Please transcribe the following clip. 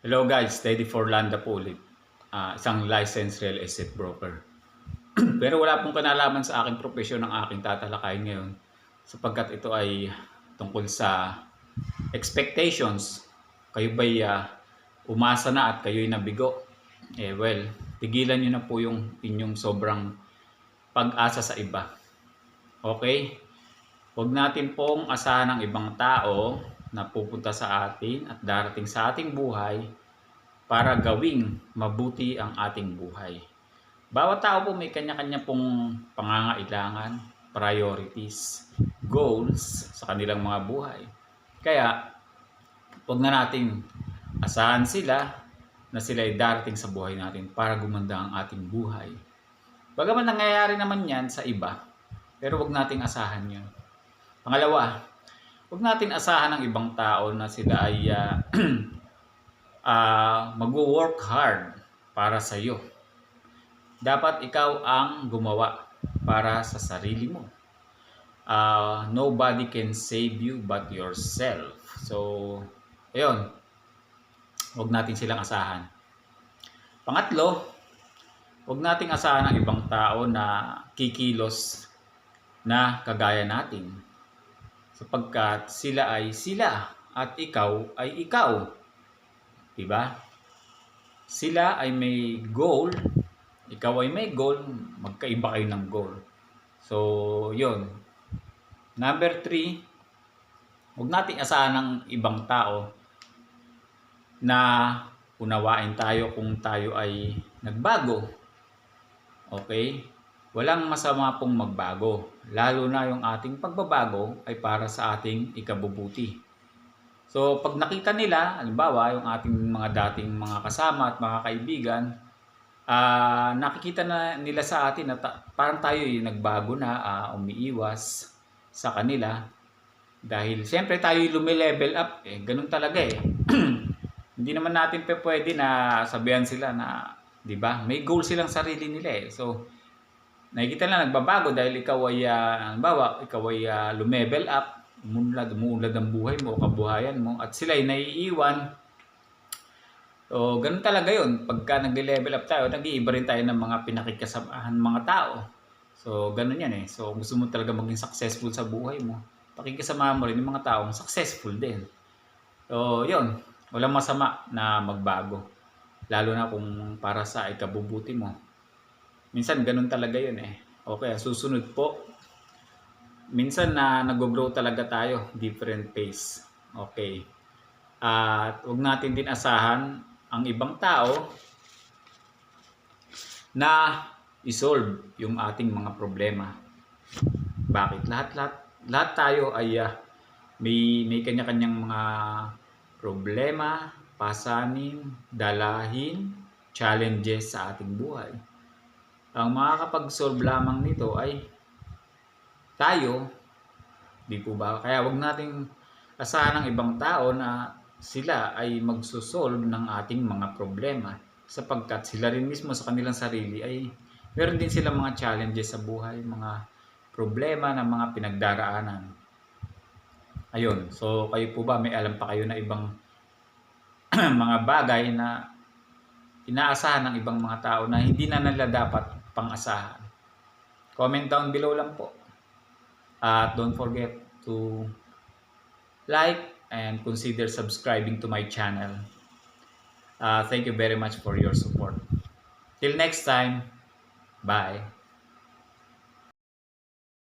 Hello guys, Steady for Landa po ulit. Isang licensed real estate broker. Pero wala pong kanalaman sa aking profesyon ng aking tatalakayin ngayon sapagkat ito ay tungkol sa expectations. Kayo ba'y umasa na at kayo'y nabigo? Tigilan nyo na po yung inyong sobrang pag-asa sa iba. Okay? Huwag natin pong asahan ng ibang tao na pupunta sa atin at darating sa ating buhay para gawing mabuti ang ating buhay. Bawat tao po may kanya-kanya pong pangangailangan, priorities, goals sa kanilang mga buhay. Kaya, huwag na nating asahan sila na sila ay darating sa buhay natin para gumanda ang ating buhay. Bagaman nangyayari naman yan sa iba, pero huwag nating asahan yun. Pangalawa, huwag natin asahan ng ibang tao na sila ay mag-work hard para sa iyo. Dapat ikaw ang gumawa para sa sarili mo. Nobody can save you but yourself. So, ayun. Huwag natin silang asahan. Pangatlo, huwag nating asahan ng ibang tao na kikilos na kagaya natin. Sapagkat sila ay sila at ikaw ay ikaw. Diba? Sila ay may goal, ikaw ay may goal, magkaiba kayo ng goal. So, yun. Number 3, huwag nating asahan ng ibang tao na unawain tayo kung tayo ay nagbago. Okay? Walang masama pong magbago, lalo na yung ating pagbabago ay para sa ating ikabubuti. So, pag nakita nila, halimbawa, yung ating mga dating mga kasama at mga kaibigan, nakikita na nila sa atin na parang tayo yung nagbago na, umiiwas sa kanila. Dahil, siyempre tayo yung lumilevel up, ganun talaga Hindi naman natin pwede na sabihan sila na, di ba, may goal silang sarili nila So, nakikita na nagbabago dahil ikaw ay, halimbawa, ikaw ay lumevel up, umuunlad ang buhay mo, kabuhayan mo, at sila ay naiiwan. So, ganun talaga yun. Pagka nag-level up tayo, nag-iiba rin tayo ng mga pinakikasamahan mga tao. So, ganun yan So, gusto mo talaga maging successful sa buhay mo, pakikisamahan mo rin yung mga taong successful din. So, yun. Walang masama na magbago. Lalo na kung para sa ikabubuti mo. Minsan, ganun talaga yun Okay, susunod po. Minsan na nag-grow talaga tayo, different pace. Okay. At huwag natin din asahan ang ibang tao na isolve yung ating mga problema. Bakit? Lahat tayo ay may kanya-kanyang mga problema, pasanin, dalahin, challenges sa ating buhay. Ang makakapag-solve lamang nito ay tayo, di po ba? Kaya wag nating asahan ng ibang tao na sila ay magsosolve ng ating mga problema sapagkat sila rin mismo sa kanilang sarili ay meron din silang mga challenges sa buhay, mga problema na mga pinagdaraanan. Ayun, so kayo po ba may alam pa kayo na ibang mga bagay na inaasahan ng ibang mga tao na hindi na nila dapat pang-asahan? Comment down below lang po. At don't forget to like and consider subscribing to my channel. Thank you very much for your support. Till next time, bye.